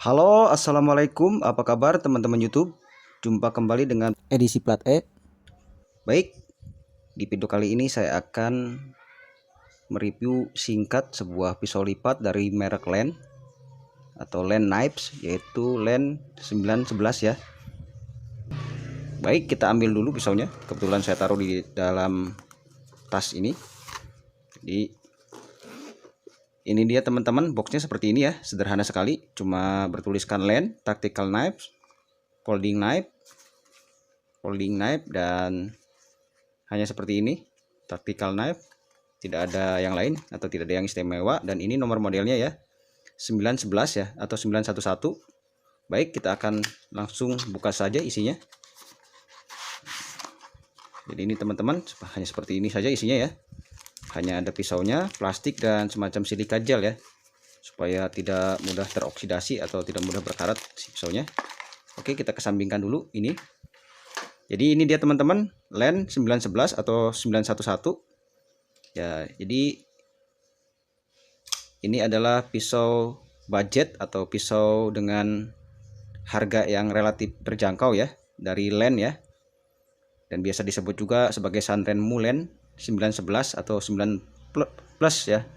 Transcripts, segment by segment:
Halo, assalamualaikum. Apa kabar teman-teman YouTube? Jumpa kembali dengan Edisi plat E. baik. Di video kali ini saya akan mereview singkat sebuah pisau lipat dari merek Len atau Len Knives, yaitu Len 911 ya. Baik, kita ambil dulu pisaunya. Kebetulan saya taruh di dalam tas ini. Jadi ini dia teman-teman, boxnya seperti ini ya, sederhana sekali, cuma bertuliskan Len Tactical Knives, folding knife, dan hanya seperti ini, tactical knife, tidak ada yang lain atau tidak ada yang istimewa. Dan ini nomor modelnya ya, 911 ya, atau 911. Baik, kita akan langsung buka saja isinya. Jadi ini teman-teman, hanya seperti ini saja isinya ya. Hanya ada pisaunya, plastik, dan semacam silika gel ya, supaya tidak mudah teroksidasi atau tidak mudah berkarat si pisaunya. Oke, kita kesampingkan dulu ini. Jadi ini dia teman-teman, Len 911 atau 911 ya. Jadi ini adalah pisau budget atau pisau dengan harga yang relatif terjangkau ya, dari Len ya, dan biasa disebut juga sebagai Sanrenmu Len 911 atau 9 plus ya.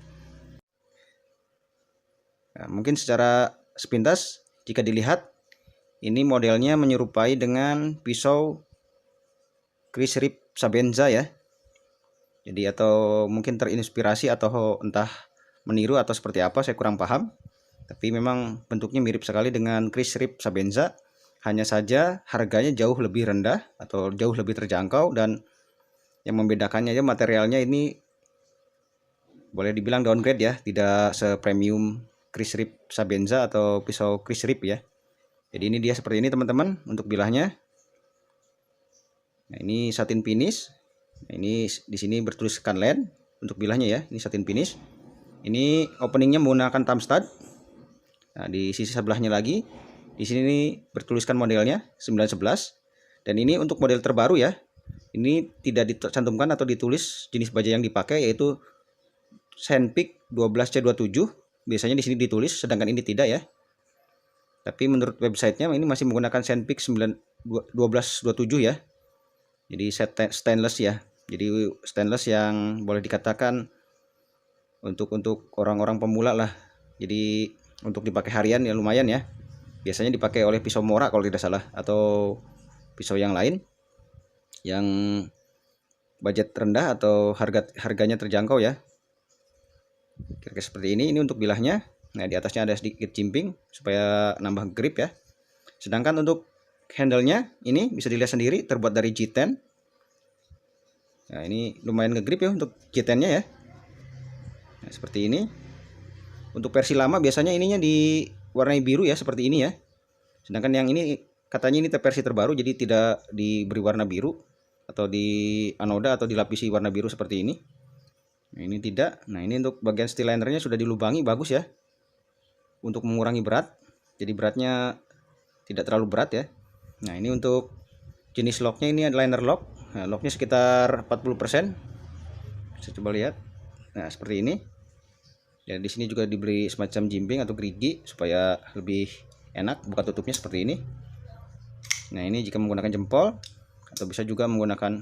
Nah, mungkin secara sepintas jika dilihat, ini modelnya menyerupai dengan pisau Chris Rip Sabenza ya. Jadi atau mungkin terinspirasi atau entah meniru atau seperti apa, saya kurang paham. Tapi memang bentuknya mirip sekali dengan Chris Rip Sabenza. Hanya saja harganya jauh lebih rendah atau jauh lebih terjangkau, dan yang membedakannya ya materialnya ini boleh dibilang downgrade ya, tidak sepremium Chris Rip Sabenza atau pisau Chris Rip ya. Jadi ini dia seperti ini teman-teman untuk bilahnya. Nah, ini satin finish. Nah, ini di sini bertuliskan Len untuk bilahnya ya. Ini satin finish. Ini openingnya menggunakan thumb stud. Nah, di sisi sebelahnya lagi, di sini bertuliskan modelnya 911. Dan ini untuk model terbaru ya. Ini tidak dicantumkan atau ditulis jenis baja yang dipakai, yaitu Sandvik 12C27. Biasanya di sini ditulis, sedangkan ini tidak ya. Tapi menurut websitenya ini masih menggunakan Sandvik 1227 ya. Jadi stainless ya. Jadi stainless yang boleh dikatakan untuk orang-orang pemula lah. Jadi untuk dipakai harian ya lumayan ya. Biasanya dipakai oleh pisau Mora kalau tidak salah, atau pisau yang lain yang budget rendah atau harganya terjangkau ya. Kira-kira seperti ini. Ini untuk bilahnya. Nah, di atasnya ada sedikit jimping supaya nambah grip ya. Sedangkan untuk handle-nya ini bisa dilihat sendiri, terbuat dari G10. Nah, ini lumayan ngegrip ya untuk G10-nya ya. Nah, seperti ini. Untuk versi lama biasanya ininya diwarnai biru ya, seperti ini ya. Sedangkan yang ini katanya ini versi terbaru, jadi tidak diberi warna biru atau di anoda atau dilapisi warna biru seperti ini. Nah, ini tidak. Nah, ini untuk bagian steel linernya sudah dilubangi, bagus ya. Untuk mengurangi berat. Jadi beratnya tidak terlalu berat ya. Nah, ini untuk jenis locknya, ini ada liner lock. Nah, locknya sekitar 40%. Bisa coba lihat. Nah, seperti ini. Ya, di sini juga diberi semacam jimping atau gerigi supaya lebih enak buka tutupnya seperti ini. Nah, ini jika menggunakan jempol, atau bisa juga menggunakan,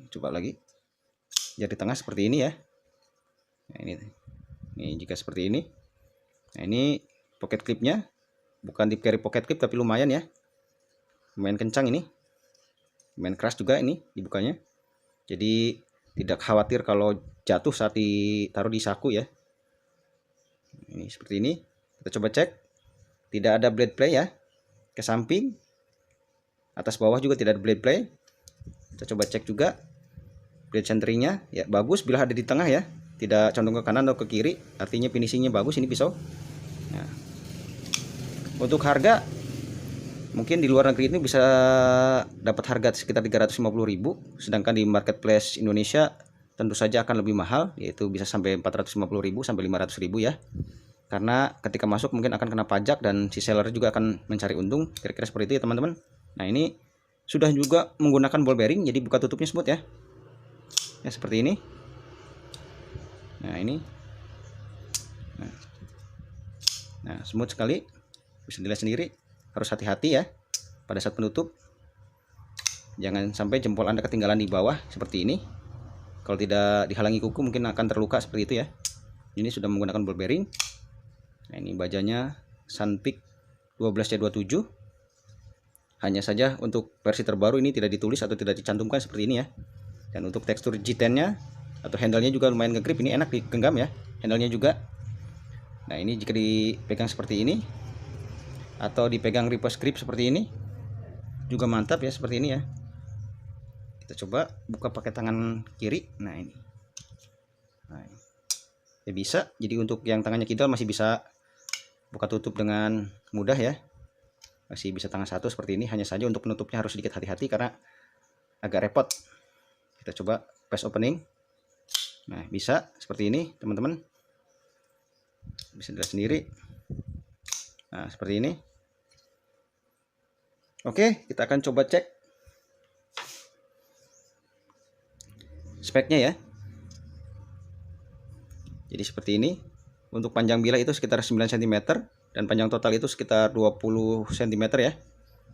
coba lagi, jari tengah seperti ini ya. Nah, ini jika seperti ini. Nah, ini pocket clipnya, bukan deep carry pocket clip tapi lumayan ya, lumayan kencang ini, lumayan keras juga ini dibukanya. Jadi tidak khawatir kalau jatuh saat ditaruh di saku ya. Ini seperti ini. Kita coba cek. Tidak ada blade play ya. Ke samping, atas bawah juga tidak ada blade play. Kita coba cek juga blade centeringnya ya, bagus bila ada di tengah ya, tidak condong ke kanan atau ke kiri, artinya finishingnya bagus ini pisau. Nah, untuk harga mungkin di luar negeri ini bisa dapat harga sekitar 350.000, sedangkan di marketplace Indonesia tentu saja akan lebih mahal, yaitu bisa sampai 450.000 sampai 500.000 ya. Karena ketika masuk mungkin akan kena pajak dan si seller juga akan mencari untung, kira-kira seperti itu ya teman-teman. Nah, ini sudah juga menggunakan ball bearing, jadi buka tutupnya smooth ya. Ya, seperti ini. Nah, ini. Nah, smooth sekali, bisa dilihat sendiri. Harus hati-hati ya pada saat penutup, jangan sampai jempol Anda ketinggalan di bawah seperti ini. Kalau tidak dihalangi kuku mungkin akan terluka seperti itu ya. Ini sudah menggunakan ball bearing. Nah, ini bajanya Sunpeak 12C27. Hanya saja untuk versi terbaru ini tidak ditulis atau tidak dicantumkan seperti ini ya. Dan untuk tekstur G10-nya atau handle-nya juga lumayan ngegrip, ini enak digenggam ya, handle-nya juga. Nah, ini jika dipegang seperti ini atau dipegang reverse grip seperti ini juga mantap ya, seperti ini ya. Kita coba buka pakai tangan kiri. Nah, ini. Nah, ya bisa. Jadi untuk yang tangannya kidal masih bisa buka tutup dengan mudah ya. Masih bisa tangan satu seperti ini. Hanya saja untuk penutupnya harus sedikit hati-hati karena agak repot. Kita coba press opening. Nah, bisa seperti ini teman-teman. Bisa dilihat sendiri. Nah, seperti ini. Oke, kita akan coba cek speknya ya. Jadi seperti ini. Untuk panjang bilah itu sekitar 9 cm dan panjang total itu sekitar 20 cm ya.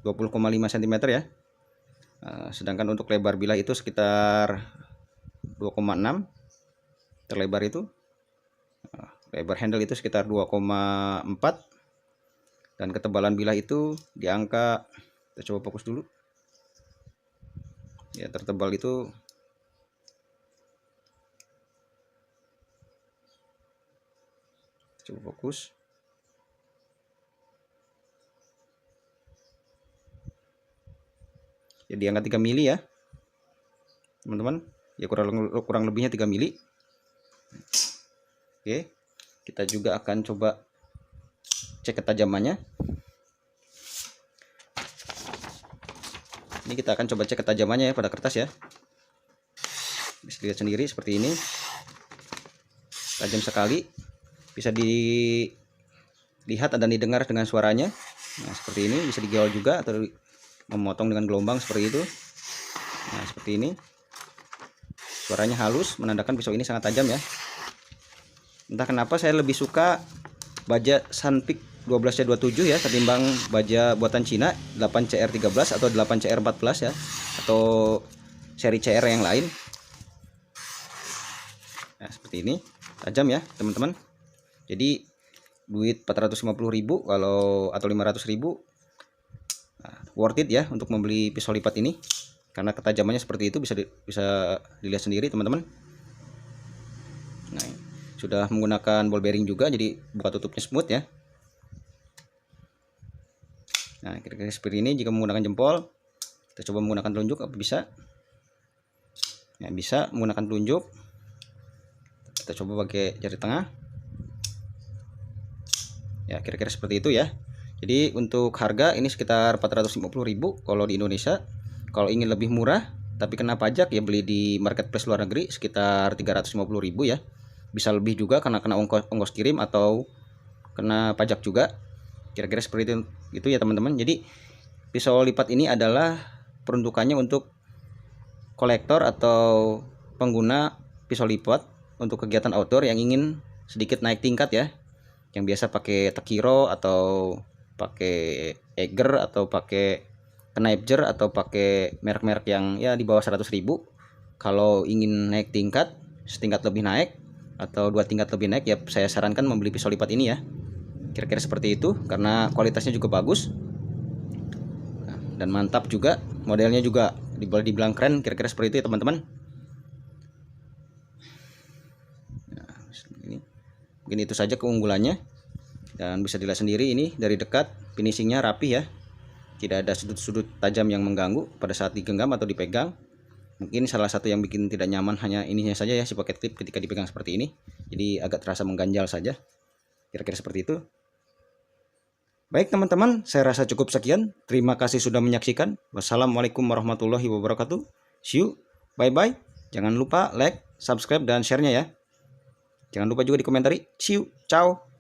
20,5 cm ya. Sedangkan untuk lebar bilah itu sekitar 2,6 terlebar itu. Lebar handle itu sekitar 2,4 dan ketebalan bilah itu di angka, kita coba fokus dulu ya, tertebal itu coba fokus ya, di angka 3 mili ya teman-teman ya, kurang lebihnya 3 mili. Oke, kita juga akan coba cek ketajamannya. Ini kita akan coba cek ketajamannya ya pada kertas ya. Bisa dilihat sendiri seperti ini. Tajam sekali. Bisa dilihat dan didengar dengan suaranya. Nah, seperti ini. Bisa digaul juga atau memotong dengan gelombang seperti itu. Nah, seperti ini. Suaranya halus, menandakan pisau ini sangat tajam ya. Entah kenapa saya lebih suka baja Sunpeak 12C27 ya ketimbang baja buatan Cina 8CR13 atau 8CR14 ya, atau seri CR yang lain. Nah, seperti ini, tajam ya teman-teman. Jadi duit 450.000 kalau atau 500.000 worth it ya untuk membeli pisau lipat ini, karena ketajamannya seperti itu. Bisa dilihat sendiri teman-teman. Nah, sudah menggunakan ball bearing juga, jadi buka tutupnya smooth ya. Nah, kira-kira seperti ini jika menggunakan jempol. Kita coba menggunakan telunjuk, apa bisa? Ya, bisa menggunakan telunjuk. Kita coba pakai jari tengah. Ya, kira-kira seperti itu ya. Jadi untuk harga ini sekitar 450.000 kalau di Indonesia. Kalau ingin lebih murah tapi kena pajak ya, beli di marketplace luar negeri sekitar 350.000 ya. Bisa lebih juga karena kena ongkos kirim atau kena pajak juga. Kira-kira seperti itu ya teman-teman. Jadi pisau lipat ini adalah peruntukannya untuk kolektor atau pengguna pisau lipat untuk kegiatan outdoor yang ingin sedikit naik tingkat ya. Yang biasa pakai Takiro atau pakai Eiger atau pakai Knifer atau pakai merek-merek yang ya di bawah 100.000. Kalau ingin naik tingkat, setingkat lebih naik atau 2 tingkat lebih naik ya, saya sarankan membeli pisau lipat ini ya. Kira-kira seperti itu karena kualitasnya juga bagus dan mantap juga, modelnya juga boleh dibilang keren. Kira-kira seperti itu ya teman-teman. Nah, mungkin itu saja keunggulannya, dan bisa dilihat sendiri ini dari dekat finishingnya rapi ya, tidak ada sudut-sudut tajam yang mengganggu pada saat digenggam atau dipegang. Mungkin salah satu yang bikin tidak nyaman hanya ininya saja ya, si pocket clip ketika dipegang seperti ini, jadi agak terasa mengganjal saja. Kira-kira seperti itu. Baik teman-teman, saya rasa cukup sekian. Terima kasih sudah menyaksikan. Wassalamualaikum warahmatullahi wabarakatuh. See you, bye-bye. Jangan lupa like, subscribe, dan share-nya ya. Jangan lupa juga di komentari. See you, ciao.